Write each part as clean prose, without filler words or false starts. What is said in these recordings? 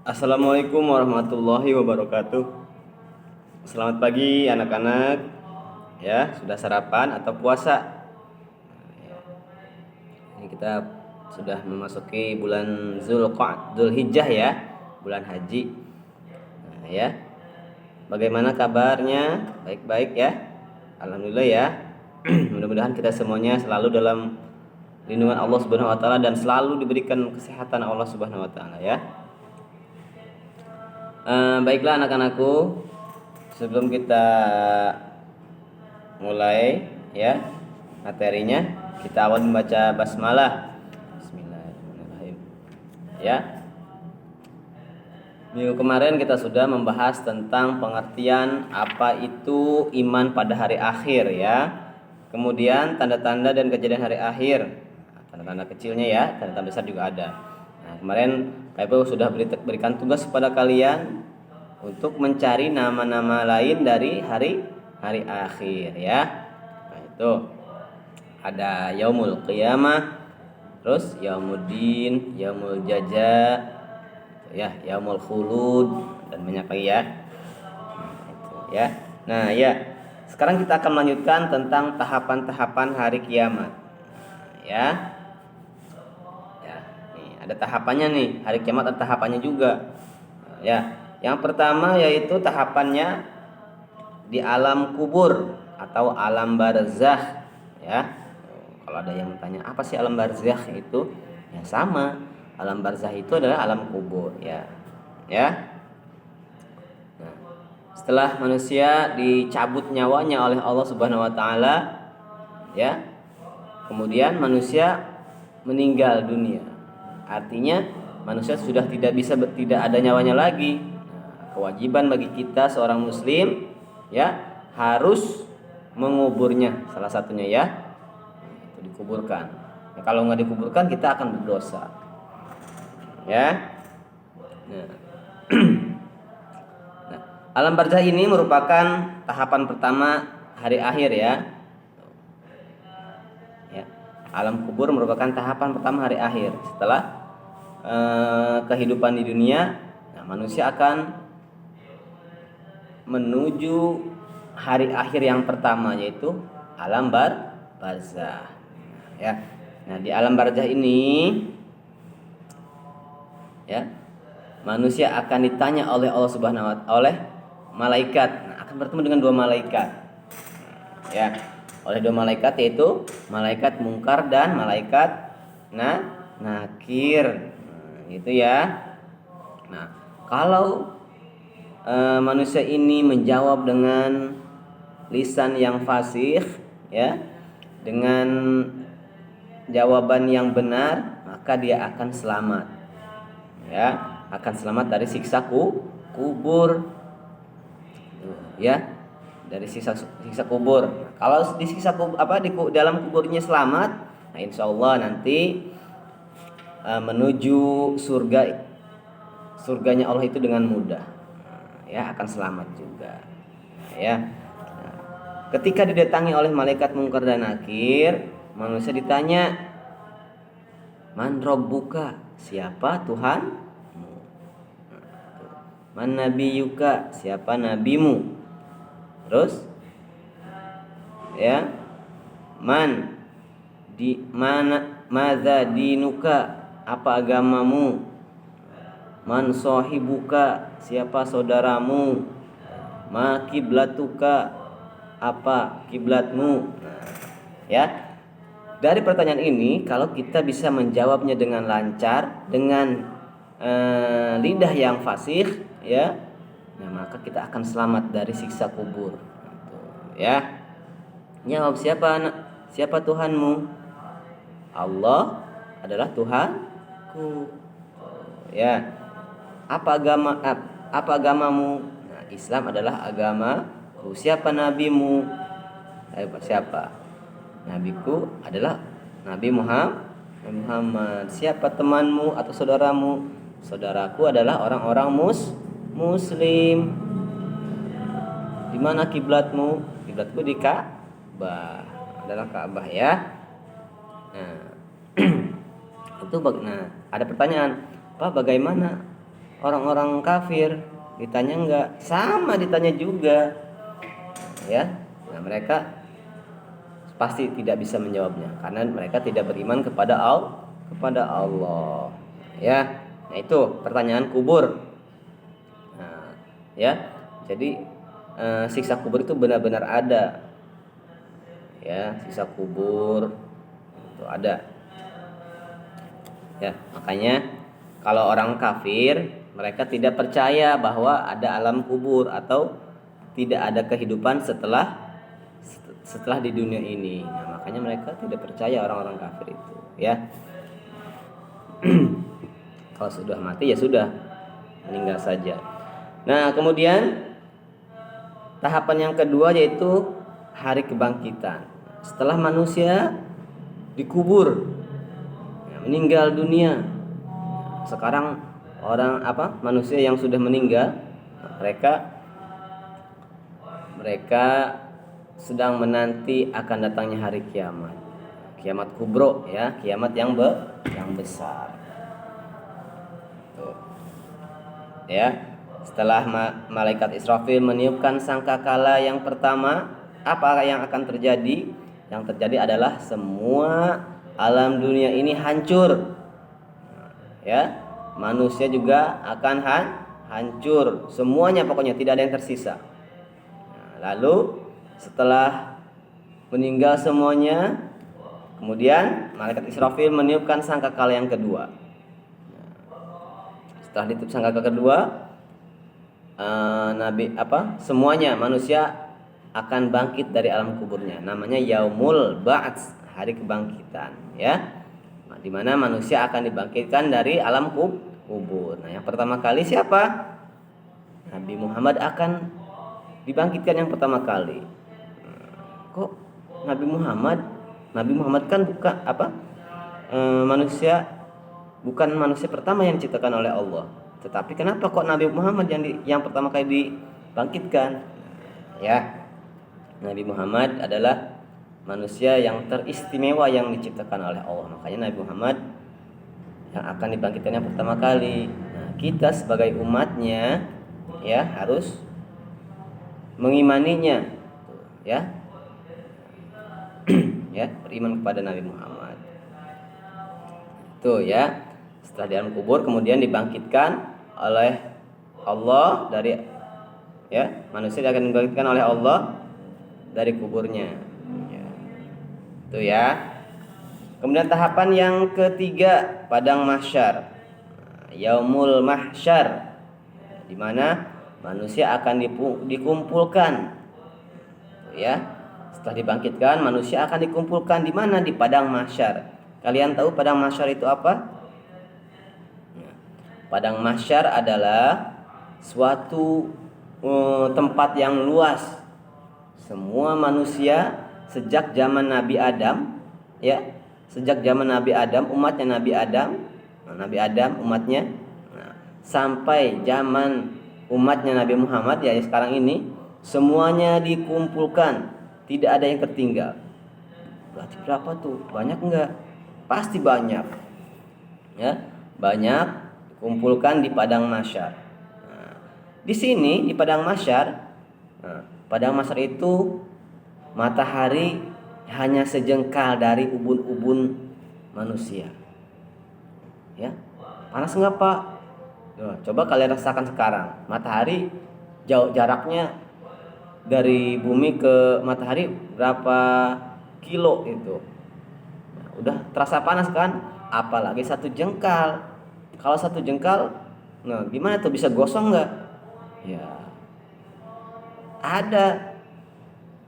Assalamualaikum warahmatullahi wabarakatuh. Selamat pagi anak-anak. Ya, sudah sarapan atau puasa? Ini kita sudah memasuki bulan Zulhijjah ya, bulan haji. Nah, ya. Bagaimana kabarnya? Baik-baik ya. Alhamdulillah ya. Mudah-mudahan kita semuanya selalu dalam lindungan Allah Subhanahu wa taala dan selalu diberikan kesehatan Allah Subhanahu wa taala ya. Baiklah anak-anakku, sebelum kita mulai ya materinya, kita awal membaca basmalah. Bismillahirrahmanirrahim. Ya. Minggu kemarin kita sudah membahas tentang pengertian apa itu iman pada hari akhir ya. Kemudian tanda-tanda dan kejadian hari akhir. Tanda-tanda kecilnya ya, tanda-tanda besar juga ada. Nah, kemarin Kak Ibu sudah berikan tugas kepada kalian untuk mencari nama-nama lain dari hari akhir ya. Nah, itu ada Yaumul Qiyamah, terus Yaumuddin, Yaumul Jaza, ya, Yaumul Khulud dan banyak lagi ya. Itu ya. Nah, ya. Sekarang kita akan melanjutkan tentang tahapan-tahapan hari kiamat. Ya. Ada tahapannya nih, hari kiamat ada tahapannya juga. Ya, yang pertama yaitu tahapannya di alam kubur atau alam barzakh. Ya, kalau ada yang bertanya apa sih alam barzakh itu, ya sama. Alam barzakh itu adalah alam kubur. Ya, ya. Nah, setelah manusia dicabut nyawanya oleh Allah Subhanahu Wa Taala, ya, kemudian manusia meninggal dunia. Artinya manusia sudah tidak ada nyawanya lagi. Nah, kewajiban bagi kita seorang muslim ya harus menguburnya, salah satunya ya itu dikuburkan. Nah, kalau nggak dikuburkan kita akan berdosa. Ya. Nah, nah, alam barzakh ini merupakan tahapan pertama hari akhir ya. Alam kubur merupakan tahapan pertama hari akhir. Setelah kehidupan di dunia, nah, manusia akan menuju hari akhir yang pertama yaitu alam barzakh. Ya. Nah, di alam barzakh ini ya, manusia akan ditanya oleh Allah Subhanahu wa taala oleh malaikat. Nah, akan bertemu dengan dua malaikat. Ya. Oleh dua malaikat yaitu malaikat mungkar dan malaikat nakir. Nah, gitu ya. Nah, kalau manusia ini menjawab dengan lisan yang fasih ya, dengan jawaban yang benar, maka dia akan selamat. Ya, akan selamat dari siksa kubur. Ya. Dari siksa kubur. Kalau di siksa kubur di dalam kuburnya selamat, nah insyaallah nanti menuju surganya Allah itu dengan mudah. Ya, akan selamat juga. Ya. Nah, ketika didatangi oleh malaikat mungkar dan nakir, manusia ditanya, "Man rabbuka?" Siapa Tuhanmu? "Man nabiyuka?" Siapa nabimu? Terus ya, man di mana madza dinuka, apa agamamu? Man sahibuka, siapa saudaramu? Ma kiblatuka, apa kiblatmu? Nah, ya. Dari pertanyaan ini kalau kita bisa menjawabnya dengan lancar, dengan lidah yang fasih ya, nah, maka kita akan selamat dari siksa kubur. Ya. Jawab siapa Tuhanmu? Allah adalah Tuhanku. Ya. Apa agamamu? Nah, Islam adalah agamaku. Siapa nabimu? Siapa? Nabiku adalah Nabi Muhammad. Siapa temanmu atau saudaramu? Saudaraku adalah orang-orang muslim. Di mana kiblatmu? Kiblatku di Ka'bah. Adalah Ka'bah ya. Nah, itu ada pertanyaan, Pak, bagaimana orang-orang kafir? Ditanya enggak? Sama ditanya juga. Ya. Nah, mereka pasti tidak bisa menjawabnya karena mereka tidak beriman kepada Allah. Ya. Nah, itu pertanyaan kubur. Nah, ya. Jadi siksa kubur itu benar-benar ada. Ya, siksa kubur itu ada. Ya, makanya kalau orang kafir mereka tidak percaya bahwa ada alam kubur atau tidak ada kehidupan setelah di dunia ini. Nah, makanya mereka tidak percaya orang-orang kafir itu, ya. Kalau sudah mati ya sudah, meninggal saja. Nah, kemudian tahapan yang kedua yaitu hari kebangkitan. Setelah manusia dikubur, ya, meninggal dunia. Sekarang manusia yang sudah meninggal, mereka sedang menanti akan datangnya hari kiamat. Kiamat kubro, ya, kiamat yang besar. Tuh. Ya. Setelah malaikat Israfil meniupkan sangkakala yang pertama, apa yang akan terjadi? Yang terjadi adalah semua alam dunia ini hancur. Ya, manusia juga akan hancur, semuanya pokoknya tidak ada yang tersisa. Nah, lalu setelah meninggal semuanya, kemudian malaikat Israfil meniupkan sangkakala yang kedua. Setelah ditiup sangkakala kedua, semuanya manusia akan bangkit dari alam kuburnya. Namanya Yaumul Ba'ts, hari kebangkitan, ya. Nah, di mana manusia akan dibangkitkan dari alam kubur. Nah, yang pertama kali siapa? Nabi Muhammad akan dibangkitkan yang pertama kali. Kok Nabi Muhammad kan bukan manusia pertama yang diciptakan oleh Allah. Tetapi kenapa kok Nabi Muhammad yang pertama kali dibangkitkan? Ya, Nabi Muhammad adalah manusia yang teristimewa yang diciptakan oleh Allah. Makanya Nabi Muhammad yang akan dibangkitkan yang pertama kali. Nah, kita sebagai umatnya, ya, harus mengimaninya, ya. Ya, beriman kepada Nabi Muhammad. Itu, ya. Setelah di alam kubur kemudian dibangkitkan oleh Allah manusia akan dibangkitkan oleh Allah dari kuburnya, ya. Itu, ya. Kemudian tahapan yang ketiga, padang mahsyar, Yaumul Mahsyar, di mana manusia akan dikumpulkan, ya. Setelah dibangkitkan manusia akan dikumpulkan di mana? Di padang mahsyar. Kalian tahu padang mahsyar itu apa? Padang mahsyar adalah suatu tempat yang luas. Semua manusia sejak zaman Nabi Adam, ya, umatnya Nabi Adam umatnya, sampai zaman umatnya Nabi Muhammad, ya, sekarang ini semuanya dikumpulkan, tidak ada yang tertinggal. Berarti berapa tuh? Banyak enggak? Pasti banyak, ya, banyak. Kumpulkan di padang mahsyar. Nah, di sini di padang mahsyar, itu matahari hanya sejengkal dari ubun-ubun manusia. Ya, panas enggak, Pak? Coba kalian rasakan sekarang. Matahari jauh jaraknya dari bumi ke matahari berapa kilo itu? Nah, udah terasa panas kan? Apalagi satu jengkal. Kalau satu jengkal, nah gimana tuh, bisa gosong nggak? Ya, ada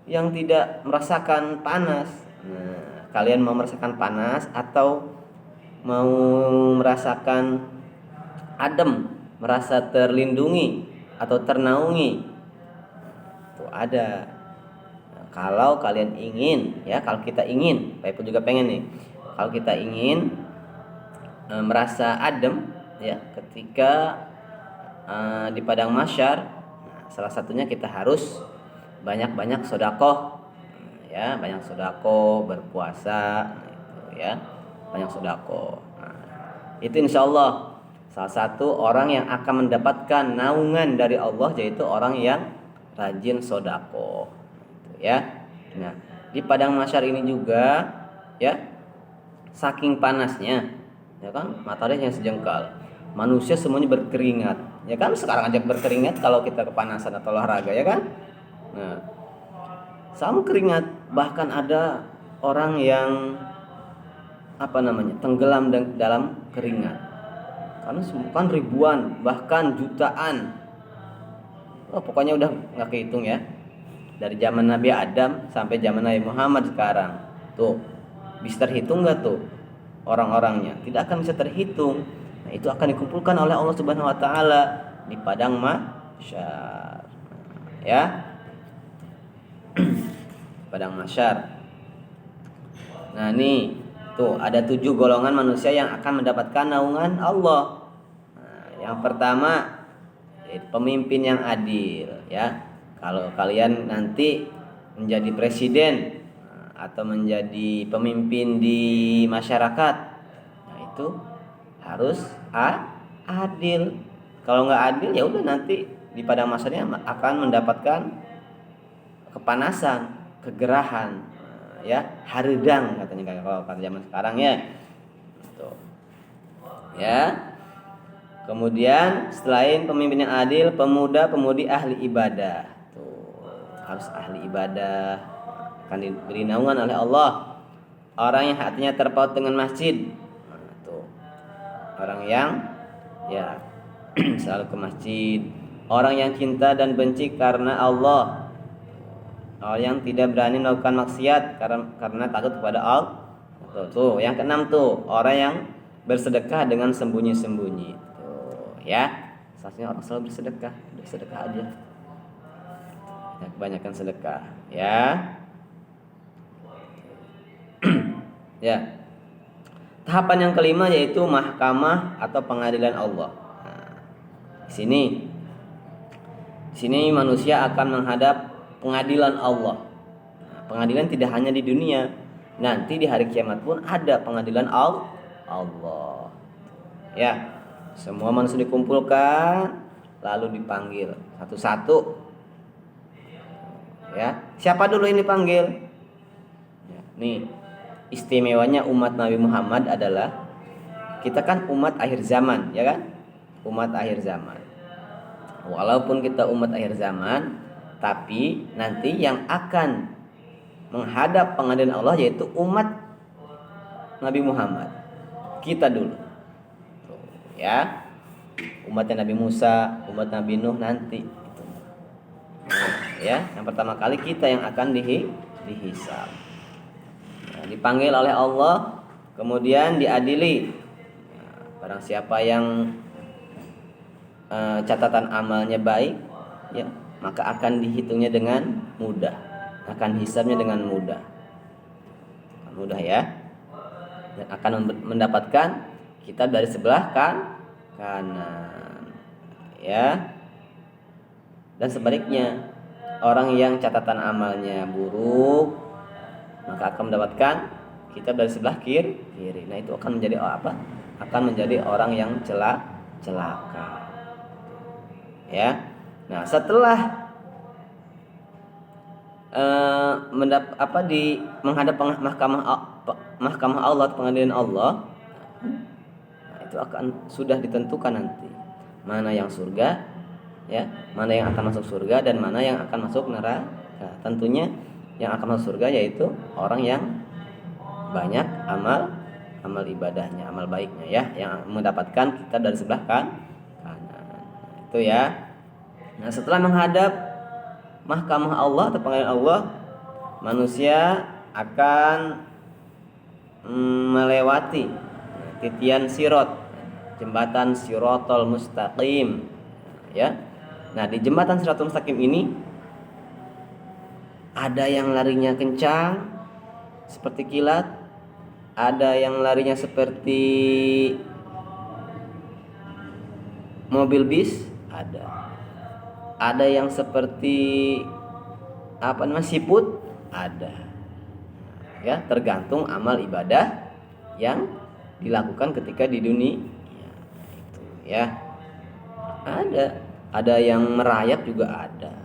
yang tidak merasakan panas. Nah, kalian mau merasakan panas atau mau merasakan adem, merasa terlindungi atau ternaungi? Tuh ada. Nah, kalau kalian ingin, ya, kalau kita ingin, Pak Ibu juga pengen nih. Kalau kita ingin merasa adem, ya, ketika di padang mahsyar, salah satunya kita harus banyak-banyak sedekah, ya, banyak sedekah, berpuasa, gitu, ya, banyak sedekah. Itu insyaallah Salah satu orang yang akan mendapatkan naungan dari Allah yaitu orang yang rajin sodako, ya. Nah, di padang mahsyar ini juga, ya, saking panasnya, ya kan, matahari yang sejengkal, manusia semuanya berkeringat, ya kan. Sekarang aja berkeringat kalau kita kepanasan atau olahraga, ya kan. Nah, sama keringat, bahkan ada orang yang tenggelam dalam keringat. Karena bukan ribuan, bahkan jutaan. Pokoknya udah nggak kehitung ya. Dari zaman Nabi Adam sampai zaman Nabi Muhammad sekarang. Tuh, bisa terhitung nggak tuh orang-orangnya? Tidak akan bisa terhitung. Nah, itu akan dikumpulkan oleh Allah Subhanahu Wa Taala di padang mahsyar. Ya, padang mahsyar. Nah, nih tuh ada 7 golongan manusia yang akan mendapatkan naungan Allah. Yang pertama, pemimpin yang adil, ya. Kalau kalian nanti menjadi presiden atau menjadi pemimpin di masyarakat, nah itu harus adil. Kalau nggak adil, ya udah nanti di padang mahsyarnya akan mendapatkan kepanasan, kegerahan, ya, haridang katanya kalau kata zaman sekarang, ya. Tuh. Ya. Kemudian selain pemimpin yang adil, pemuda-pemudi ahli ibadah. Tuh, harus ahli ibadah, akan diberi naungan oleh Allah. Orang yang hatinya terpaut dengan masjid. Nah, tuh. Orang yang, ya, selalu ke masjid. Orang yang cinta dan benci karena Allah. Orang yang tidak berani melakukan maksiat karena takut kepada Allah. Tuh, yang keenam tuh, orang yang bersedekah dengan sembunyi-sembunyi. Ya, seharusnya orang selalu bersedekah, bersedekah aja. Ya, kebanyakan sedekah, ya. Ya. Tahapan yang kelima yaitu mahkamah atau pengadilan Allah. Nah, di sini manusia akan menghadap pengadilan Allah. Nah, pengadilan tidak hanya di dunia, nanti di hari kiamat pun ada pengadilan Allah. Ya. Semua manusia dikumpulkan lalu dipanggil satu-satu. Ya, siapa dulu ini panggil? Ya, nih, istimewanya umat Nabi Muhammad adalah kita kan umat akhir zaman, ya kan? Umat akhir zaman. Walaupun kita umat akhir zaman, tapi nanti yang akan menghadap pengadilan Allah yaitu umat Nabi Muhammad. Kita dulu. Ya, umatnya Nabi Musa, umat Nabi Nuh nanti itu. Ya, yang pertama kali kita yang akan dihisab. Nah, dipanggil oleh Allah, kemudian diadili. Nah, barang siapa yang catatan amalnya baik, ya, maka akan dihitungnya dengan mudah, akan hisabnya dengan mudah, ya, dan akan mendapatkan kitab dari sebelah kanan, ya. Dan sebaliknya, orang yang catatan amalnya buruk maka akan mendapatkan kitab dari sebelah kiri. Nah, itu akan menjadi apa? Akan menjadi orang yang celaka. Ya. Nah, setelah menghadap mahkamah Allah, pengadilan Allah, itu akan sudah ditentukan nanti mana yang surga, ya, mana yang akan masuk surga dan mana yang akan masuk neraka. Tentunya yang akan masuk surga yaitu orang yang banyak amal ibadahnya, amal baiknya, ya, yang mendapatkan kitab dari sebelah kanan. Itu, ya. Nah, setelah menghadap mahkamah Allah atau pengadilan Allah, manusia akan melewati titian sirat, jembatan Siratal Mustaqim, ya. Nah, di jembatan Siratal Mustaqim ini ada yang larinya kencang seperti kilat, ada yang larinya seperti mobil bis, ada yang seperti siput, ada. Ya, tergantung amal ibadah yang dilakukan ketika di dunia. Itu, Ya, ada yang merayap juga ada.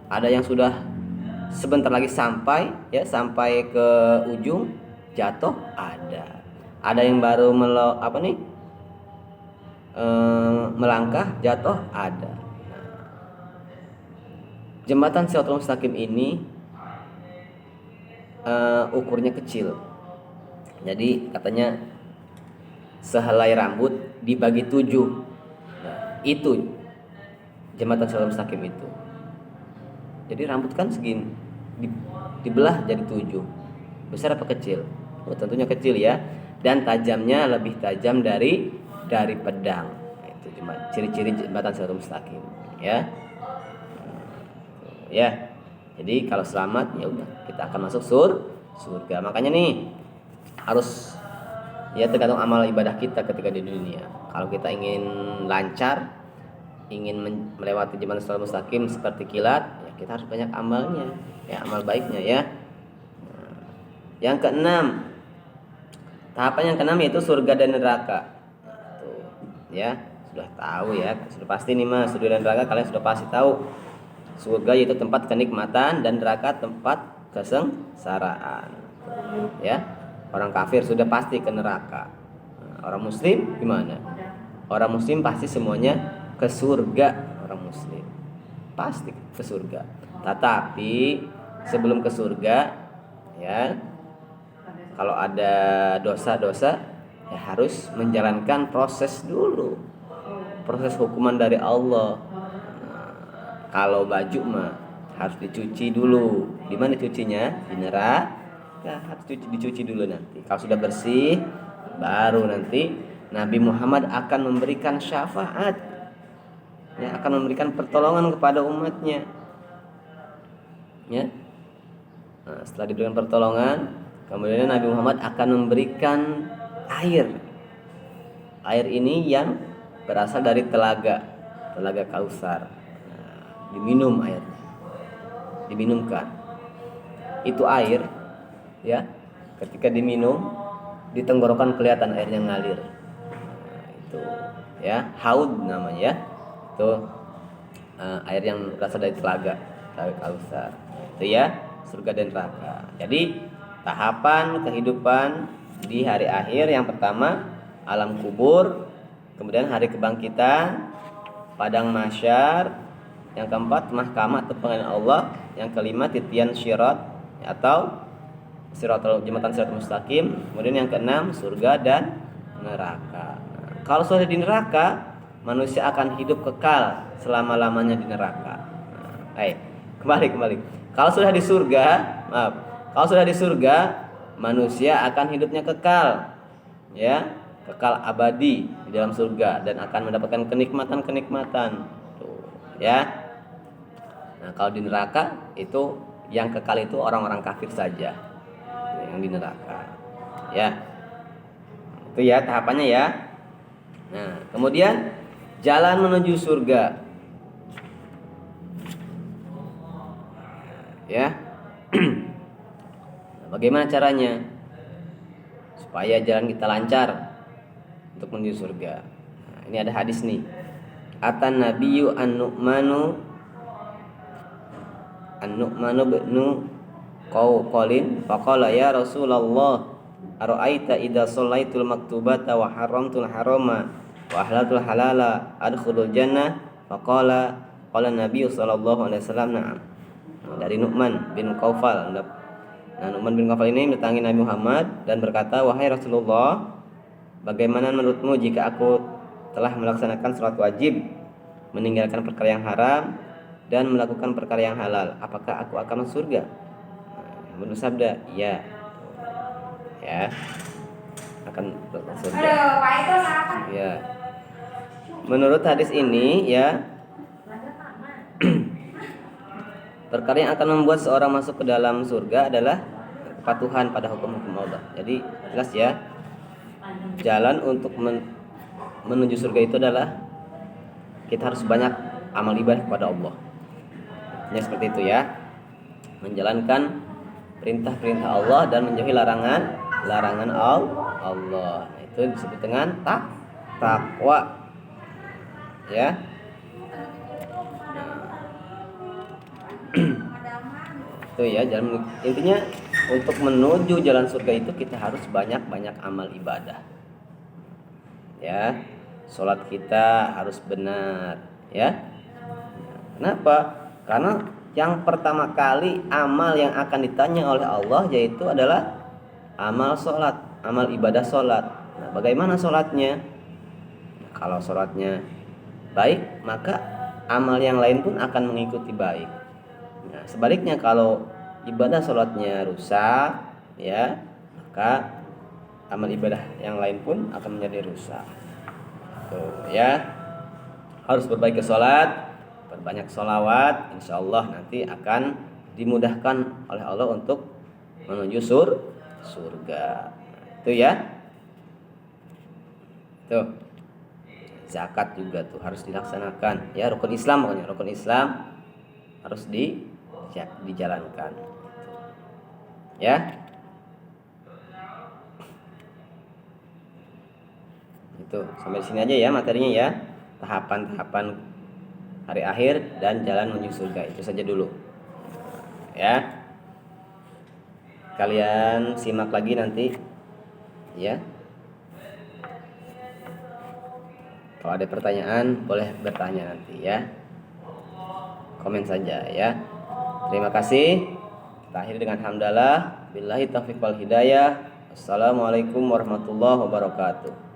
Ada yang sudah sebentar lagi sampai ke ujung jatuh ada. Ada yang baru melangkah jatuh ada. Jembatan Shiratal Mustaqim ini ukurnya kecil. Jadi katanya sehelai rambut dibagi 7. Nah, itu jembatan Shiratal Mustaqim itu. Jadi rambut kan segini, dibelah jadi 7. Besar apa kecil? Oh, tentunya kecil ya. Dan tajamnya lebih tajam dari pedang. Nah, itu ciri-ciri jembatan Shiratal Mustaqim, ya. Ya. Jadi kalau selamat ya udah kita akan masuk surga. Makanya nih harus ya tergantung amal ibadah kita ketika di dunia. Kalau kita ingin lancar, ingin melewati jembatan Shiratal Mustaqim seperti kilat, ya kita harus banyak amalnya, ya amal baiknya ya. Nah, yang keenam, tahapan yang keenam yaitu surga dan neraka. Tuh, ya sudah tahu ya, sudah pasti nih mas, surga dan neraka kalian sudah pasti tahu. Surga yaitu tempat kenikmatan dan neraka tempat kesengsaraan. Ya, orang kafir sudah pasti ke neraka. Nah, orang muslim gimana? Orang muslim pasti semuanya ke surga. Orang muslim pasti ke surga. Tetapi sebelum ke surga, ya, kalau ada dosa-dosa, ya harus menjalankan proses dulu. Proses hukuman dari Allah. Kalau baju mah harus dicuci dulu. Di mana cucinya? Di neraka. Harus dicuci dulu nanti. Kalau sudah bersih, baru nanti Nabi Muhammad akan memberikan syafaat. Ya, akan memberikan pertolongan kepada umatnya. Ya. Nah, setelah diberikan pertolongan, kemudian Nabi Muhammad akan memberikan air. Air ini yang berasal dari telaga Kausar. Diminum airnya, diminumkan. Itu air, ya. Ketika diminum, di tenggorokan kelihatan airnya ngalir. Nah, itu, ya, haud namanya, ya. Itu air yang berasal dari telaga Kausar. Itu ya, surga dan neraka. Jadi tahapan kehidupan di hari akhir yang pertama alam kubur, kemudian hari kebangkitan, padang mahsyar. Yang keempat mahkamah atau pengadilan Allah. Yang kelima titian syirat atau jembatan Shiratal Mustaqim. Kemudian yang keenam surga dan neraka. Nah, kalau sudah di neraka, manusia akan hidup kekal selama-lamanya di neraka. Nah, kembali. Kalau sudah di surga, manusia akan hidupnya kekal, ya, kekal abadi di dalam surga dan akan mendapatkan kenikmatan. Tuh, ya. Nah, kalau di neraka itu yang kekal itu orang-orang kafir saja yang di neraka. Ya. Itu ya tahapannya ya. Nah, kemudian jalan menuju surga. Ya. Nah, bagaimana caranya supaya jalan kita lancar untuk menuju surga? Nah, ini ada hadis nih. Atan nabiyyu an-nu'manu bin Qawqalin faqala ya Rasulullah ara'aita idza shallaitul maktubata wa haramtul harama wa ahlatul halala adkhulul jannah faqala qala Nabi sallallahu alaihi wasallam na'am. Dari Nu'man bin Qawfal. Nah, Nu'man bin Qawfal ini mendatangi Nabi Muhammad dan berkata, wahai Rasulullah, bagaimana menurutmu jika aku telah melaksanakan salat wajib, meninggalkan perkara yang haram dan melakukan perkara yang halal, apakah aku akan masuk surga? Nah, bersabda, iya. Ya. Akan masuk surga. Ya. Menurut hadis ini, ya, perkara yang akan membuat seorang masuk ke dalam surga adalah kepatuhan pada hukum-hukum Allah. Jadi jelas ya, jalan untuk menuju surga itu adalah kita harus banyak amal ibadah kepada Allah. Ya seperti itu ya, menjalankan perintah-perintah Allah dan menjauhi larangan Allah. Itu disebut dengan takwa. Ya. Itu ya jalan, intinya untuk menuju jalan surga itu kita harus banyak-banyak amal ibadah. Ya. Salat kita harus benar, ya. Kenapa? Karena yang pertama kali amal yang akan ditanya oleh Allah yaitu adalah amal sholat, amal ibadah sholat. Nah, bagaimana sholatnya? Kalau sholatnya baik, maka amal yang lain pun akan mengikuti baik. Nah, sebaliknya kalau ibadah sholatnya rusak, ya, maka amal ibadah yang lain pun akan menjadi rusak. Tuh, ya, harus berbaik ke sholat, berbanyak sholawat, insya Allah nanti akan dimudahkan oleh Allah untuk menuju surga. Itu ya. Tuh. Zakat juga tuh harus dilaksanakan. Ya, rukun Islam pokoknya, rukun Islam harus dijalankan. Ya. Itu sampai sini aja ya materinya ya. Tahapan-tahapan hari akhir dan jalan menuju surga. Itu saja dulu. Ya. Kalian simak lagi nanti. Ya. Kalau ada pertanyaan boleh bertanya nanti ya. Komen saja ya. Terima kasih. Kita akhiri dengan hamdalah. Billahi taufiq wal hidayah. Assalamualaikum warahmatullahi wabarakatuh.